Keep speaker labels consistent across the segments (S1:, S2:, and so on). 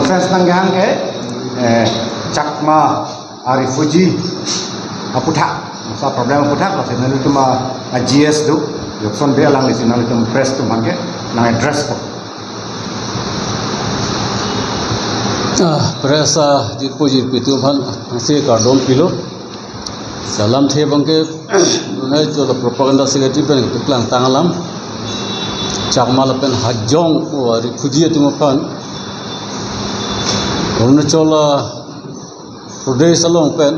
S1: conference nanggang ke Chakma refugee aputak masa problem aputak lah sini itu mah GS tu yukson be alang di sini itu press tu mangke nang address ko
S2: presa jirpu tu han se kardom pilo salam the bangke nai jo propaganda secretary pen tuklang tangalam Chakma lapen hajong refugee tu mapan Arunachal Pradesh along pen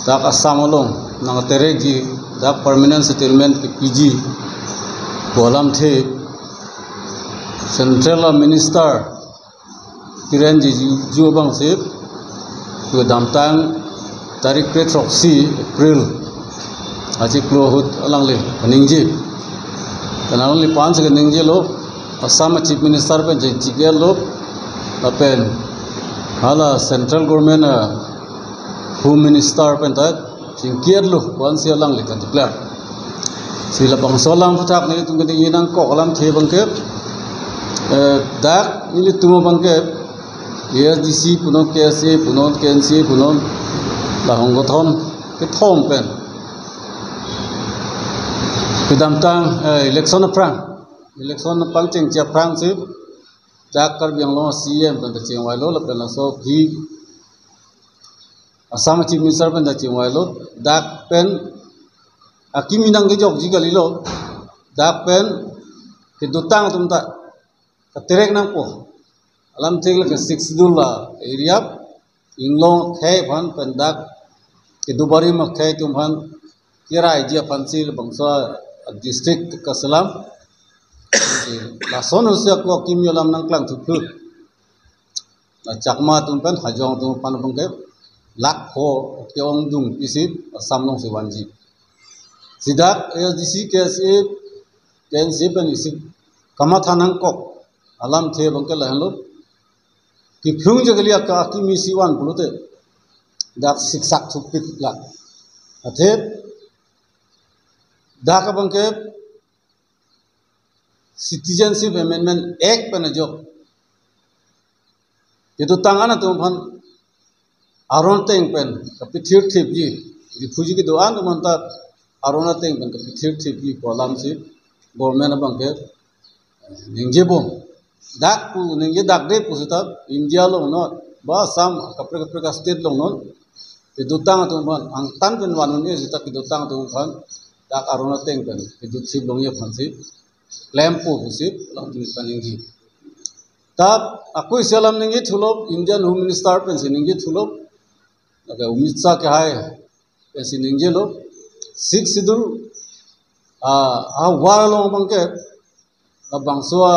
S2: tak Assam along nang teregi tak permanent settlement ke PG bolam the central minister Kiran Ju bang sip ke damtang tarik petroksi April aji klohut alang le ningji kanalon li 5 ke ningji lo Assam chief minister pen jigel lo apen hala central government home minister pentat singkiar lu wan sialang likan declare sila bang solam putak ni tunggu di inang kok alam the bangke dak ni tumo bangke ASDC punon KSA punon KNC punon lahonggothon ke thom pen kedamtang election pang cheng chia prang sip dak kar biang lo CM pen cheng wai lo la pen la so phi Assam chief minister pen da cheng wai lo dak pen akiminang ge jok jigali lo dak pen ke dutang tum ta terek nang po alam thek la ke 6 dula area inglong khai phan pen dak ke dubari ma khai tum phan kirai dia pansil bangsa district kasalam la son usia ko kim yolam nang klang thuplu la Chakma tumpan hajong tum pan bangke lak ho kyong dung isip samnong se wanji sidak ASDC KSA KNC pen isip kamathanang kok alam the bangke la halo ki phung jaglia ka ki misi wan bulute dak siksak thupit la athe dak bangke Citizenship Amendment Act pen jo itu tangan tu phan aron teng pen kapithir thip ji refugee ki doan manta aron teng pen kapithir thip ji kolam si government bangke ningje bom dak pu ningje dak de pu sita India lo no ba sam kapre ka state lo no itu tangan tu phan ang tan pen wan ni sita ki tangan tu phan dak aron teng pen itu thip lo ye phan si lampu husip lang paningi tab aku salam ningi thulop Indian Home Minister pensi ningi thulop aga Amit Shah ke hai pensi ningi lo Sikh sidul a waralong bangke bangsua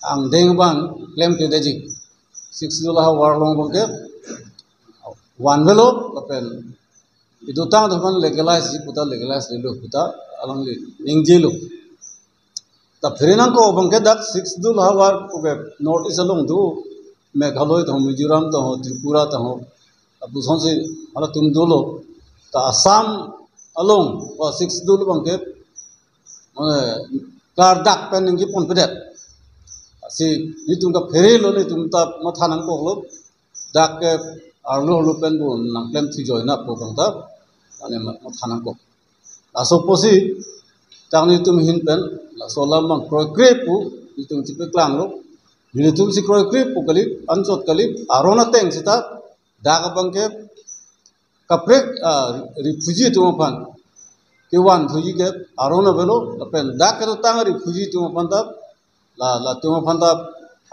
S2: ang dengban claim ke deji Sikh sidul a waralong bangke wan velo pen itu tang dhaman legalize puta legalize lelo puta alang le ningi lo ta pherinang ko bangke dak 6 dul hawar uge notice along du Meghalaya to Mizoram to Tripura to abu sonse ala tum dulo ta Assam along wa 6 dul bangke kar dak pen ngi pon pedet si ni tum ka pheri lo ni tum ta mathanang ko lo dak ke arlo lo pen bu nang klem thi joina po bang ta ane mathanang ko aso posi tang ni tum hin pen la solam mang kroikrepu itung chipe klang lo ni tum si kroikrepu kali anchot kali arona teng sita daga bangke kaprek refugee tu pan ke wan refugee ke arona velo pen dak ke tang refugee tu pan ta la tu pan ta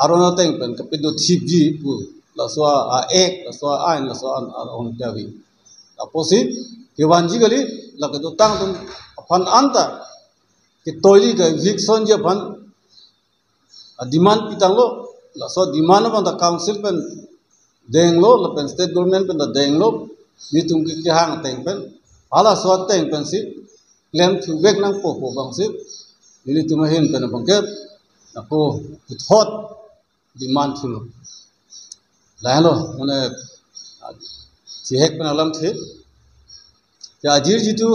S2: arona teng pen kapido thipji pu la so a ek la so ain la so on jawi aposi ke wanji kali la ke tang tum pan anta कि तोली के विक्सन जे फन demand पितांग लो लासो demand बन द काउंसिल पेन देंग लो पेन स्टेट गवर्नमेंट पेन द देंग लो नि तुम के हांग तेंग पेन आला सो तेंग पेन सि क्लेम टू बेक नंग पो बंग सि नि तुम हिन पेन बंगे को थॉट डिमांड फुल लालो माने जेहेक पेन अलम थे या अजीर जितु